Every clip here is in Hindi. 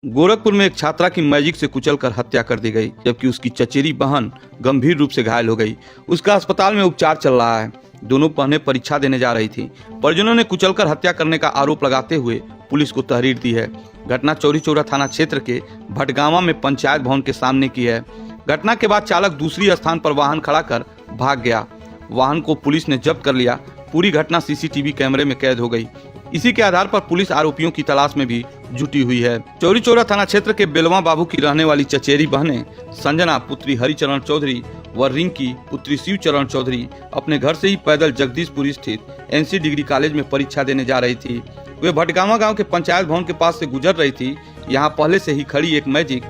गोरखपुर में एक छात्रा की मैजिक से कुचलकर हत्या कर दी गई, जबकि उसकी चचेरी बहन गंभीर रूप से घायल हो गई। उसका अस्पताल में उपचार चल रहा है। दोनों बहनें परीक्षा देने जा रही थी। परिजनों ने कुचलकर हत्या करने का आरोप लगाते हुए पुलिस को तहरीर दी है। घटना चौरी चौरा थाना क्षेत्र के भटगांवा में पंचायत भवन के सामने की है। घटना के बाद चालक दूसरी स्थान पर वाहन खड़ा कर भाग गया। वाहन को पुलिस ने जब्त कर लिया। पूरी घटना सीसीटीवी कैमरे में कैद हो गई। इसी के आधार पर पुलिस आरोपियों की तलाश में भी जुटी हुई है। चौरी चौरा थाना क्षेत्र के बेलवा बाबू की रहने वाली चचेरी बहनें संजना पुत्री हरिचरण चौधरी व रिंकी पुत्री शिवचरण चौधरी अपने घर से ही पैदल जगदीशपुर स्थित एनसी डिग्री कॉलेज में परीक्षा देने जा रही थी। वे भटगांवा गांव के पंचायत भवन के पास से गुजर रही थी। यहाँ पहले से ही खड़ी एक मैजिक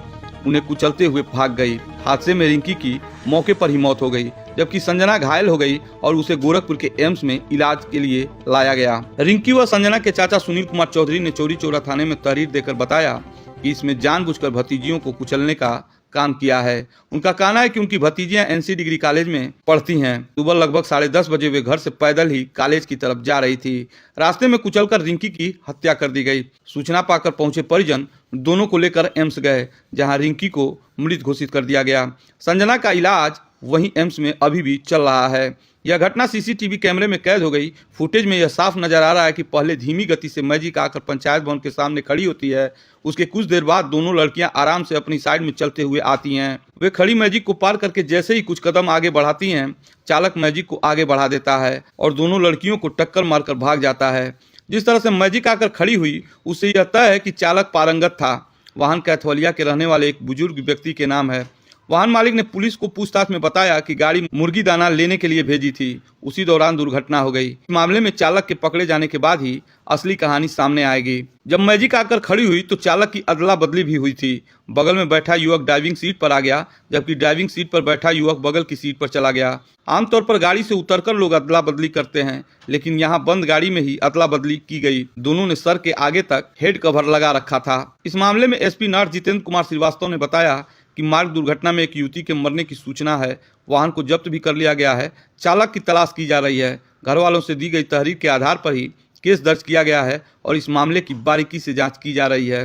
उन्हें कुचलते हुए भाग गई। हादसे में रिंकी की मौके पर ही मौत हो गई, जबकि संजना घायल हो गई और उसे गोरखपुर के एम्स में इलाज के लिए लाया गया। रिंकी व संजना के चाचा सुनील कुमार चौधरी ने चौरी चौरा थाने में तहरीर देकर बताया कि इसमें जानबूझकर भतीजियों को कुचलने का काम किया है। उनका कहना है कि उनकी भतीजियां एनसी डिग्री कॉलेज में पढ़ती हैं। सुबह लगभग 10:30 बजे वे घर से पैदल ही कॉलेज की तरफ जा रही थी। रास्ते में कुचलकर रिंकी की हत्या कर दी गई। सूचना पाकर पहुंचे परिजन दोनों को लेकर एम्स गए, जहां रिंकी को मृत घोषित कर दिया गया। संजना का इलाज वहीं एम्स में अभी भी चल रहा है। यह घटना सीसीटीवी कैमरे में कैद हो गई। फुटेज में यह साफ नजर आ रहा है कि पहले धीमी गति से मैजिक आकर पंचायत भवन के सामने खड़ी होती है। उसके कुछ देर बाद दोनों लड़कियां आराम से अपनी साइड में चलते हुए आती हैं। वे खड़ी मैजिक को पार करके जैसे ही कुछ कदम आगे बढ़ाती हैं, चालक मैजिक को आगे बढ़ा देता है और दोनों लड़कियों को टक्कर मारकर भाग जाता है। जिस तरह से मैजिक आकर खड़ी हुई, उससे यह तय है कि चालक पारंगत था। वाहन कैथवलिया के रहने वाले एक बुजुर्ग व्यक्ति के नाम है। वाहन मालिक ने पुलिस को पूछताछ में बताया कि गाड़ी मुर्गी दाना लेने के लिए भेजी थी। उसी दौरान दुर्घटना हो गई। इस मामले में चालक के पकड़े जाने के बाद ही असली कहानी सामने आएगी। जब मैजिक आकर खड़ी हुई तो चालक की अदला बदली भी हुई थी। बगल में बैठा युवक ड्राइविंग सीट पर आ गया, जबकि ड्राइविंग सीट पर बैठा युवक बगल की सीट पर चला गया। आमतौर पर गाड़ी से उतरकर लोग अदला बदली करते हैं, लेकिन यहाँ बंद गाड़ी में ही अदला बदली की गई। दोनों ने सर के आगे तक हेड कवर लगा रखा था। इस मामले में एसपी नर्स जितेंद्र कुमार श्रीवास्तव ने बताया कि मार्ग दुर्घटना में एक युवती के मरने की सूचना है। वाहन को जब्त भी कर लिया गया है। चालक की तलाश की जा रही है। घर वालों से दी गई तहरीर के आधार पर ही केस दर्ज किया गया है और इस मामले की बारीकी से जांच की जा रही है।